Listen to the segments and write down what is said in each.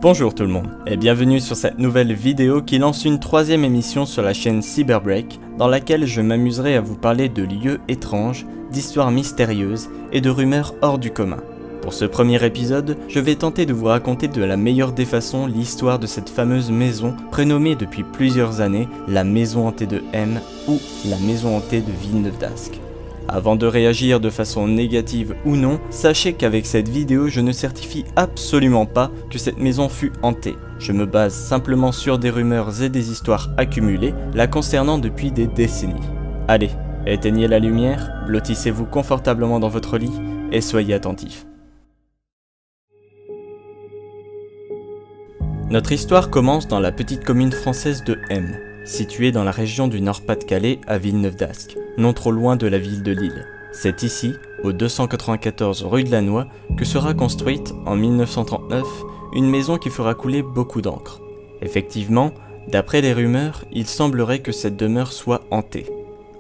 Bonjour tout le monde et bienvenue sur cette nouvelle vidéo qui lance une troisième émission sur la chaîne Cyberbreak dans laquelle je m'amuserai à vous parler de lieux étranges, d'histoires mystérieuses et de rumeurs hors du commun. Pour ce premier épisode, je vais tenter de vous raconter de la meilleure des façons l'histoire de cette fameuse maison prénommée depuis plusieurs années la maison hantée de M ou la maison hantée de Villeneuve-d'Ascq. Avant de réagir de façon négative ou non, sachez qu'avec cette vidéo je ne certifie absolument pas que cette maison fut hantée. Je me base simplement sur des rumeurs et des histoires accumulées la concernant depuis des décennies. Allez, éteignez la lumière, blottissez-vous confortablement dans votre lit et soyez attentifs. Notre histoire commence dans la petite commune française de M, située dans la région du Nord-Pas-de-Calais à Villeneuve-d'Ascq, non trop loin de la ville de Lille. C'est ici, au 294 rue de Lannoy, que sera construite, en 1939, une maison qui fera couler beaucoup d'encre. Effectivement, d'après les rumeurs, il semblerait que cette demeure soit hantée.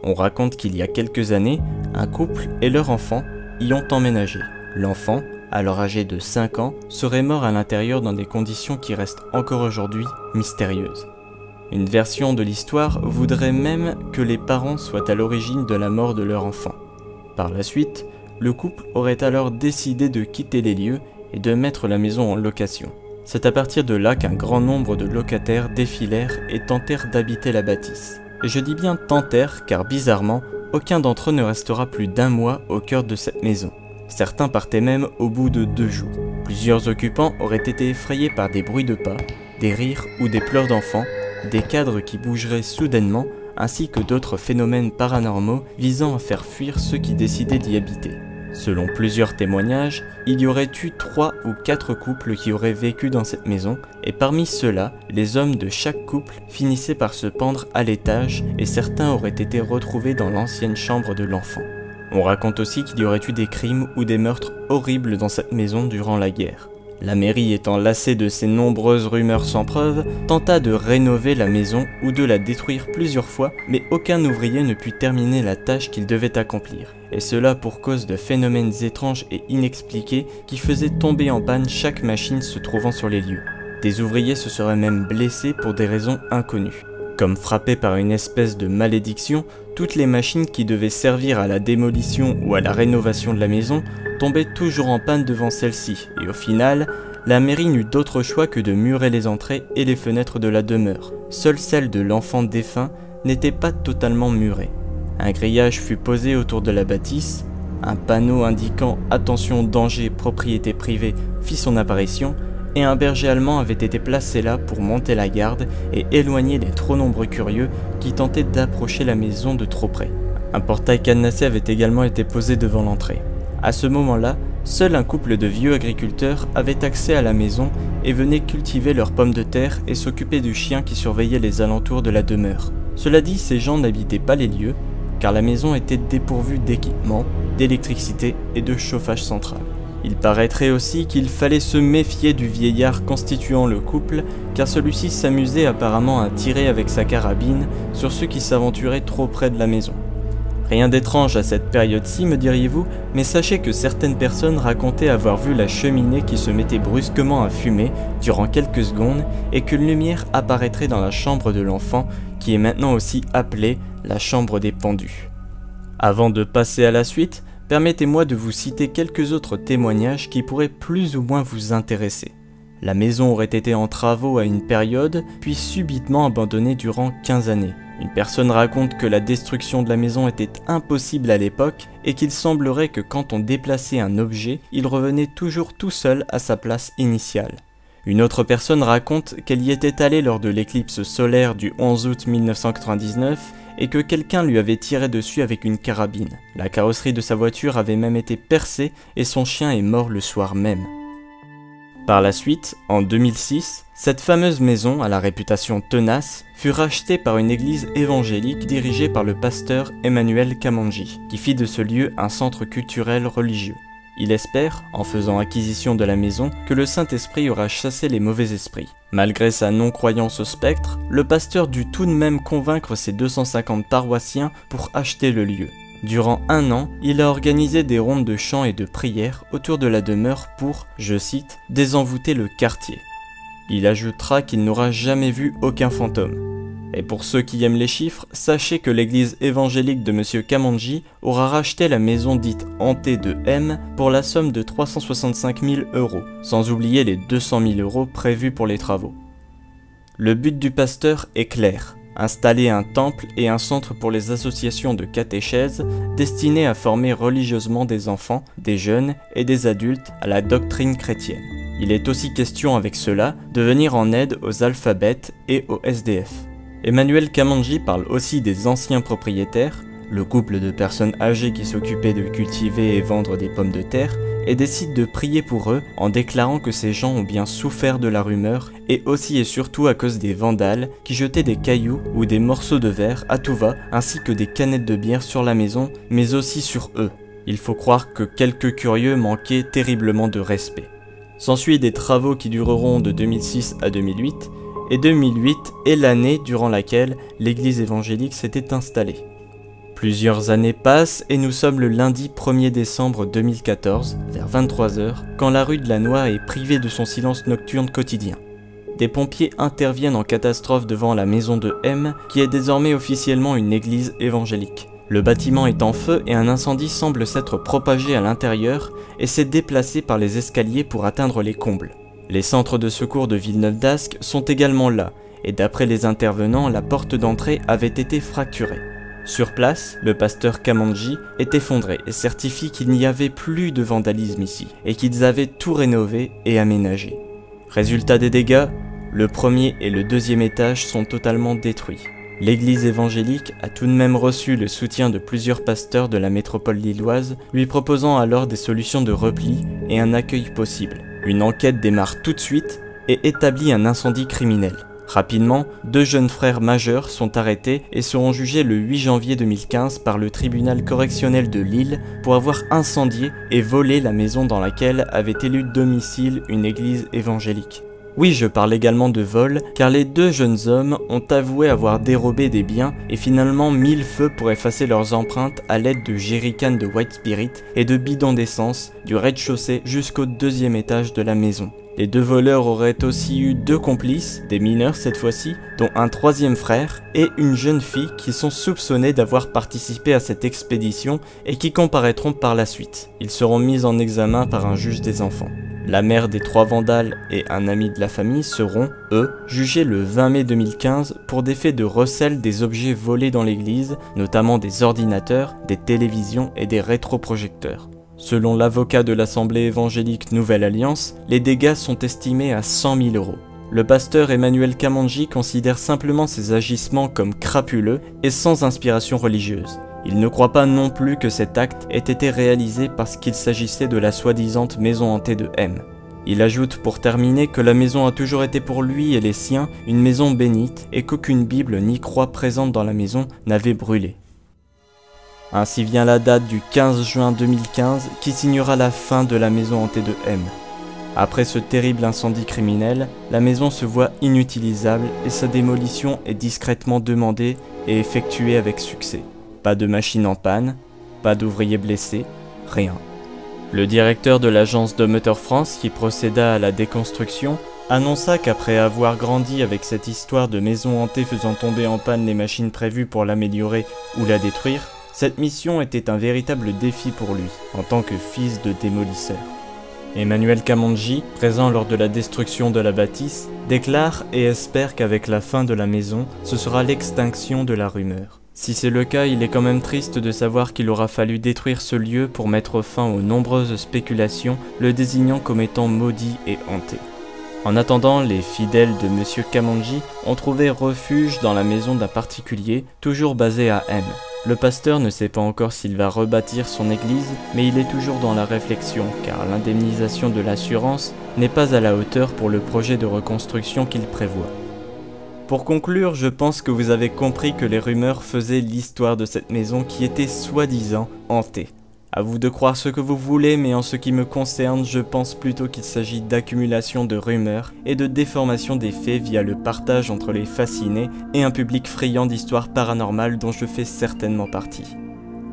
On raconte qu'il y a quelques années, un couple et leur enfant y ont emménagé. L'enfant, alors âgé de 5 ans, serait mort à l'intérieur dans des conditions qui restent encore aujourd'hui mystérieuses. Une version de l'histoire voudrait même que les parents soient à l'origine de la mort de leur enfant. Par la suite, le couple aurait alors décidé de quitter les lieux et de mettre la maison en location. C'est à partir de là qu'un grand nombre de locataires défilèrent et tentèrent d'habiter la bâtisse. Et je dis bien tentèrent car bizarrement, aucun d'entre eux ne restera plus d'1 mois au cœur de cette maison. Certains partaient même au bout de 2 jours. Plusieurs occupants auraient été effrayés par des bruits de pas, des rires ou des pleurs d'enfants, des cadres qui bougeraient soudainement, ainsi que d'autres phénomènes paranormaux visant à faire fuir ceux qui décidaient d'y habiter. Selon plusieurs témoignages, il y aurait eu 3 ou 4 couples qui auraient vécu dans cette maison, et parmi ceux-là, les hommes de chaque couple finissaient par se pendre à l'étage et certains auraient été retrouvés dans l'ancienne chambre de l'enfant. On raconte aussi qu'il y aurait eu des crimes ou des meurtres horribles dans cette maison durant la guerre. La mairie étant lassée de ces nombreuses rumeurs sans preuve, tenta de rénover la maison ou de la détruire plusieurs fois, mais aucun ouvrier ne put terminer la tâche qu'il devait accomplir. Et cela pour cause de phénomènes étranges et inexpliqués qui faisaient tomber en panne chaque machine se trouvant sur les lieux. Des ouvriers se seraient même blessés pour des raisons inconnues. Comme frappés par une espèce de malédiction, toutes les machines qui devaient servir à la démolition ou à la rénovation de la maison tombaient toujours en panne devant celle-ci, et au final, la mairie n'eut d'autre choix que de murer les entrées et les fenêtres de la demeure. Seule celle de l'enfant défunt n'était pas totalement murée. Un grillage fut posé autour de la bâtisse, un panneau indiquant « Attention, danger, propriété privée » fit son apparition, et un berger allemand avait été placé là pour monter la garde et éloigner les trop nombreux curieux qui tentaient d'approcher la maison de trop près. Un portail cadenassé avait également été posé devant l'entrée. À ce moment-là, seul un couple de vieux agriculteurs avait accès à la maison et venait cultiver leurs pommes de terre et s'occuper du chien qui surveillait les alentours de la demeure. Cela dit, ces gens n'habitaient pas les lieux, car la maison était dépourvue d'équipement, d'électricité et de chauffage central. Il paraîtrait aussi qu'il fallait se méfier du vieillard constituant le couple, car celui-ci s'amusait apparemment à tirer avec sa carabine sur ceux qui s'aventuraient trop près de la maison. Rien d'étrange à cette période-ci, me diriez-vous, mais sachez que certaines personnes racontaient avoir vu la cheminée qui se mettait brusquement à fumer durant quelques secondes et qu'une lumière apparaîtrait dans la chambre de l'enfant, qui est maintenant aussi appelée la chambre des pendus. Avant de passer à la suite, permettez-moi de vous citer quelques autres témoignages qui pourraient plus ou moins vous intéresser. La maison aurait été en travaux à une période, puis subitement abandonnée durant 15 années. Une personne raconte que la destruction de la maison était impossible à l'époque et qu'il semblerait que quand on déplaçait un objet, il revenait toujours tout seul à sa place initiale. Une autre personne raconte qu'elle y était allée lors de l'éclipse solaire du 11 août 1999 et que quelqu'un lui avait tiré dessus avec une carabine. La carrosserie de sa voiture avait même été percée et son chien est mort le soir même. Par la suite, en 2006, cette fameuse maison, à la réputation tenace, fut rachetée par une église évangélique dirigée par le pasteur Emmanuel Kamanji, qui fit de ce lieu un centre culturel religieux. Il espère, en faisant acquisition de la maison, que le Saint-Esprit aura chassé les mauvais esprits. Malgré sa non-croyance au spectre, le pasteur dut tout de même convaincre ses 250 paroissiens pour acheter le lieu. Durant 1 an, il a organisé des rondes de chants et de prières autour de la demeure pour, je cite, « désenvoûter le quartier ». Il ajoutera qu'il n'aura jamais vu aucun fantôme. Et pour ceux qui aiment les chiffres, sachez que l'église évangélique de Monsieur Kamandji aura racheté la maison dite hantée de M pour la somme de 365 000 €, sans oublier les 200 000 € prévus pour les travaux. Le but du pasteur est clair, installer un temple et un centre pour les associations de catéchèse destinées à former religieusement des enfants, des jeunes et des adultes à la doctrine chrétienne. Il est aussi question avec cela de venir en aide aux alphabètes et aux SDF. Emmanuel Kamandji parle aussi des anciens propriétaires, le couple de personnes âgées qui s'occupaient de cultiver et vendre des pommes de terre, et décide de prier pour eux en déclarant que ces gens ont bien souffert de la rumeur et aussi et surtout à cause des vandales qui jetaient des cailloux ou des morceaux de verre à tout va ainsi que des canettes de bière sur la maison mais aussi sur eux. Il faut croire que quelques curieux manquaient terriblement de respect. S'ensuit des travaux qui dureront de 2006 à 2008 et 2008 est l'année durant laquelle l'église évangélique s'était installée. Plusieurs années passent et nous sommes le lundi 1er décembre 2014, vers 23 h, quand la rue de la Noix est privée de son silence nocturne quotidien. Des pompiers interviennent en catastrophe devant la maison de M, qui est désormais officiellement une église évangélique. Le bâtiment est en feu et un incendie semble s'être propagé à l'intérieur et s'est déplacé par les escaliers pour atteindre les combles. Les centres de secours de Villeneuve d'Ascq sont également là, et d'après les intervenants, la porte d'entrée avait été fracturée. Sur place, le pasteur Kamandji est effondré et certifie qu'il n'y avait plus de vandalisme ici, et qu'ils avaient tout rénové et aménagé. Résultat des dégâts, le premier et le deuxième étage sont totalement détruits. L'église évangélique a tout de même reçu le soutien de plusieurs pasteurs de la métropole lilloise, lui proposant alors des solutions de repli et un accueil possible. Une enquête démarre tout de suite et établit un incendie criminel. Rapidement, 2 jeunes frères majeurs sont arrêtés et seront jugés le 8 janvier 2015 par le tribunal correctionnel de Lille pour avoir incendié et volé la maison dans laquelle avait élu domicile une église évangélique. Oui, je parle également de vol, car les 2 jeunes hommes ont avoué avoir dérobé des biens et finalement mis le feu pour effacer leurs empreintes à l'aide de jerrycans de white spirit et de bidons d'essence du rez-de-chaussée jusqu'au 2e étage de la maison. Les 2 voleurs auraient aussi eu 2 complices, des mineurs cette fois-ci, dont un 3e frère et une jeune fille qui sont soupçonnés d'avoir participé à cette expédition et qui comparaîtront par la suite. Ils seront mis en examen par un juge des enfants. La mère des 3 vandales et un ami de la famille seront, eux, jugés le 20 mai 2015 pour des faits de recel des objets volés dans l'église, notamment des ordinateurs, des télévisions et des rétroprojecteurs. Selon l'avocat de l'Assemblée évangélique Nouvelle Alliance, les dégâts sont estimés à 100 000 €. Le pasteur Emmanuel Kamandji considère simplement ces agissements comme crapuleux et sans inspiration religieuse. Il ne croit pas non plus que cet acte ait été réalisé parce qu'il s'agissait de la soi-disant maison hantée de M. Il ajoute pour terminer que la maison a toujours été pour lui et les siens une maison bénite et qu'aucune Bible ni croix présente dans la maison n'avait brûlé. Ainsi vient la date du 15 juin 2015 qui signera la fin de la maison hantée de M. Après ce terrible incendie criminel, la maison se voit inutilisable et sa démolition est discrètement demandée et effectuée avec succès. Pas de machine en panne, pas d'ouvriers blessés, rien. Le directeur de l'agence de Moteur France qui procéda à la déconstruction annonça qu'après avoir grandi avec cette histoire de maison hantée faisant tomber en panne les machines prévues pour l'améliorer ou la détruire, cette mission était un véritable défi pour lui, en tant que fils de démolisseur. Emmanuel Kamandji, présent lors de la destruction de la bâtisse, déclare et espère qu'avec la fin de la maison, ce sera l'extinction de la rumeur. Si c'est le cas, il est quand même triste de savoir qu'il aura fallu détruire ce lieu pour mettre fin aux nombreuses spéculations le désignant comme étant maudit et hanté. En attendant, les fidèles de Monsieur Kamandji ont trouvé refuge dans la maison d'un particulier, toujours basé à M. Le pasteur ne sait pas encore s'il va rebâtir son église, mais il est toujours dans la réflexion, car l'indemnisation de l'assurance n'est pas à la hauteur pour le projet de reconstruction qu'il prévoit. Pour conclure, je pense que vous avez compris que les rumeurs faisaient l'histoire de cette maison qui était soi-disant hantée. À vous de croire ce que vous voulez, mais en ce qui me concerne, je pense plutôt qu'il s'agit d'accumulation de rumeurs et de déformation des faits via le partage entre les fascinés et un public friand d'histoires paranormales dont je fais certainement partie.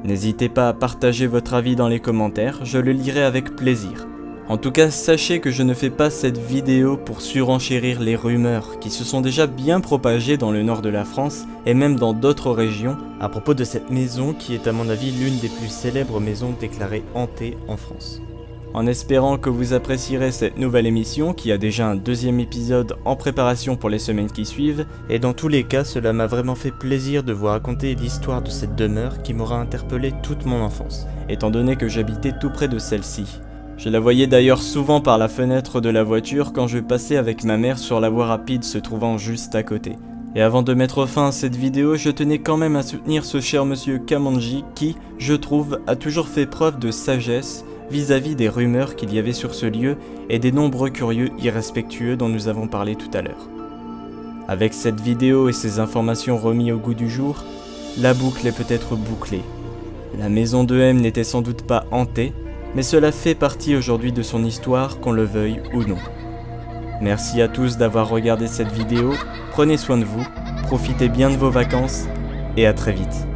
N'hésitez pas à partager votre avis dans les commentaires, je le lirai avec plaisir. En tout cas, sachez que je ne fais pas cette vidéo pour surenchérir les rumeurs qui se sont déjà bien propagées dans le nord de la France et même dans d'autres régions à propos de cette maison qui est à mon avis l'une des plus célèbres maisons déclarées hantées en France. En espérant que vous apprécierez cette nouvelle émission qui a déjà un deuxième épisode en préparation pour les semaines qui suivent, et dans tous les cas cela m'a vraiment fait plaisir de vous raconter l'histoire de cette demeure qui m'aura interpellé toute mon enfance, étant donné que j'habitais tout près de celle-ci. Je la voyais d'ailleurs souvent par la fenêtre de la voiture quand je passais avec ma mère sur la voie rapide se trouvant juste à côté. Et avant de mettre fin à cette vidéo, je tenais quand même à soutenir ce cher monsieur Kamanji qui, je trouve, a toujours fait preuve de sagesse vis-à-vis des rumeurs qu'il y avait sur ce lieu et des nombreux curieux irrespectueux dont nous avons parlé tout à l'heure. Avec cette vidéo et ces informations remises au goût du jour, la boucle est peut-être bouclée. La maison de M n'était sans doute pas hantée, mais cela fait partie aujourd'hui de son histoire, qu'on le veuille ou non. Merci à tous d'avoir regardé cette vidéo, prenez soin de vous, profitez bien de vos vacances, et à très vite.